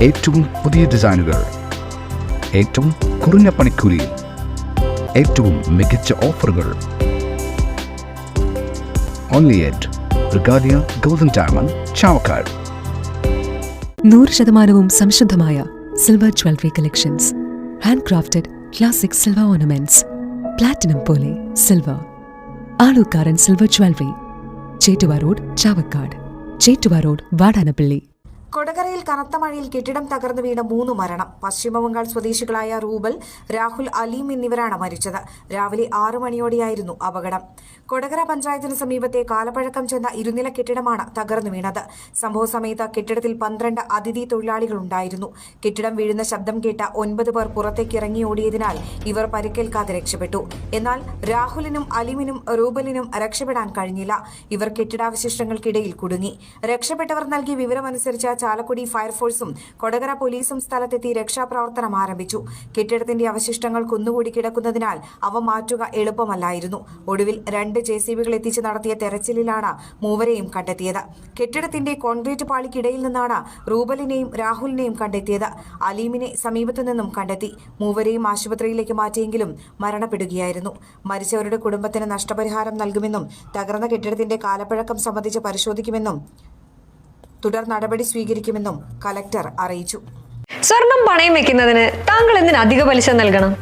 ഏറ്റവും പുതിയ ഡിസൈനുകൾ, ഏറ്റവും കുറഞ്ഞ പണിക്കൂലി, ഏറ്റവും മികച്ച ഓഫറുകൾ. Only at Regalia Golden Diamond, Chavakkad. 100% സംശുദ്ധമായ silver jewellery collections. Hand crafted classic silver ornaments. Platinum പോലെ silver. Alukkaran silver jewellery, Chettuva road, Chavakkad. Chettuva road, Vadanappally. കൊടകരയിൽ കനത്ത മഴയിൽ കെട്ടിടം തകർന്നു വീണ് 3 മരണം. പശ്ചിമബംഗാൾ സ്വദേശികളായ റൂബൽ, രാഹുൽ, അലീം എന്നിവരാണ് മരിച്ചത്. രാവിലെ 6 മണിയോടെയായിരുന്നു അപകടം. കൊടകര പഞ്ചായത്തിന് സമീപത്തെ കാലപ്പഴക്കം ചെന്ന ഇരുനില കെട്ടിടമാണ് തകർന്നു വീണത്. സംഭവ സമയത്ത് കെട്ടിടത്തിൽ 12 അതിഥി തൊഴിലാളികളുണ്ടായിരുന്നു. കെട്ടിടം വീഴുന്ന ശബ്ദം കേട്ട 9 പേർ പുറത്തേക്ക് ഇറങ്ങി ഓടിയതിനാൽ ഇവർ പരിക്കേൽക്കാതെ രക്ഷപ്പെട്ടു. എന്നാൽ രാഹുലിനും അലീമിനും റൂബലിനും രക്ഷപ്പെടാൻ കഴിഞ്ഞില്ല. ഇവർ കെട്ടിടാവശിഷ്ടങ്ങൾക്കിടയിൽ കുടുങ്ങി. രക്ഷപ്പെട്ടവർ നൽകിയ വിവരമനുസരിച്ച് ചാലക്കുടി ഫയർഫോഴ്സും കൊടകര പോലീസും സ്ഥലത്തെത്തി രക്ഷാപ്രവർത്തനം ആരംഭിച്ചു. കെട്ടിടത്തിന്റെ അവശിഷ്ടങ്ങൾ കുന്നുകൂടി കിടക്കുന്നതിനാൽ അവ മാറ്റുക എളുപ്പമല്ലായിരുന്നു. ഒടുവിൽ 2 JCBകൾ എത്തിച്ച് നടത്തിയ തെരച്ചിലിലാണ് മൂവരെയും കണ്ടെത്തിയത്. കെട്ടിടത്തിന്റെ കോൺക്രീറ്റ് പാളിക്കിടയിൽ നിന്നാണ് റൂബലിനെയും രാഹുലിനെയും കണ്ടെത്തിയത്. അലീമിനെ സമീപത്തു നിന്നും കണ്ടെത്തി. മൂവരെയും ആശുപത്രിയിലേക്ക് മാറ്റിയെങ്കിലും മരണപ്പെടുകയായിരുന്നു. മരിച്ചവരുടെ കുടുംബത്തിന് നഷ്ടപരിഹാരം നൽകുമെന്നും തകർന്ന കെട്ടിടത്തിന്റെ കാലപ്പഴക്കം സംബന്ധിച്ച് പരിശോധിക്കുമെന്നും തുടർ നടപടി സ്വീകരിക്കുമെന്നും കലക്ടർ അറിയിച്ചു. സ്വർണം പണയം വെക്കുന്നതിന് താങ്കൾ എന്തിന് അധിക പലിശ നൽകണം?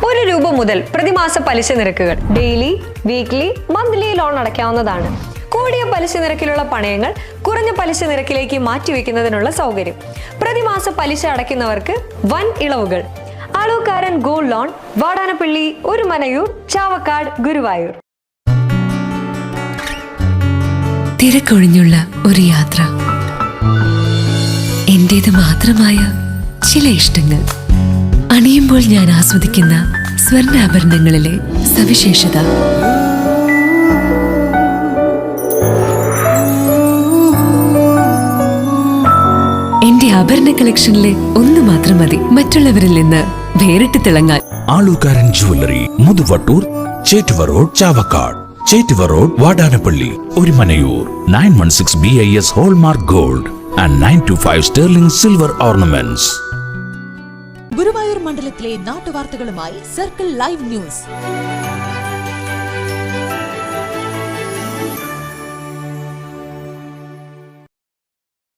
1 രൂപ മുതൽ പ്രതിമാസ പലിശ നിരക്കുകൾ ഡെയിലി, വീക്ക്ലി, മന്ത്ലി ലോൺ അടയ്ക്കാവുന്നതാണ്. കൂടിയ പലിശ നിരക്കിലുള്ള പണയങ്ങൾ കുറഞ്ഞ പലിശ നിരക്കിലേക്ക് മാറ്റിവെക്കുന്നതിനുള്ള സൗകര്യം. പ്രതിമാസ പലിശ അടയ്ക്കുന്നവർക്ക് വൻ ഇളവുകൾ. Alukkaran gold loan, Vadanappally, Orumanayur, Chavakkad, Guruvayur. തിരക്കൊഴിഞ്ഞുള്ള ഒരു യാത്ര, എന്റേത് മാത്രമായ ചില ഇഷ്ടങ്ങൾ, അണിയുമ്പോൾ ഞാൻ ആസ്വദിക്കുന്ന സ്വർണ്ണാഭരണങ്ങളിലെ സവിശേഷത. എന്റെ ആഭരണ കളക്ഷനിലെ ഒന്ന് മാത്രം മതി മറ്റുള്ളവരിൽ നിന്ന് വേറിട്ട് തിളങ്ങാൻ. Alukkaran jewellery, Muthuvattoor, Chettuva road, Chavakkad. Chettuva road, Vadanappally, Orumanayur. 916 BIS hallmark gold and 925 sterling silver ornaments. Guruvayur മണ്ഡലത്തിലെ നാട്ടുവാർത്തകളുമായി സർക്കിൾ ലൈവ് ന്യൂസ്.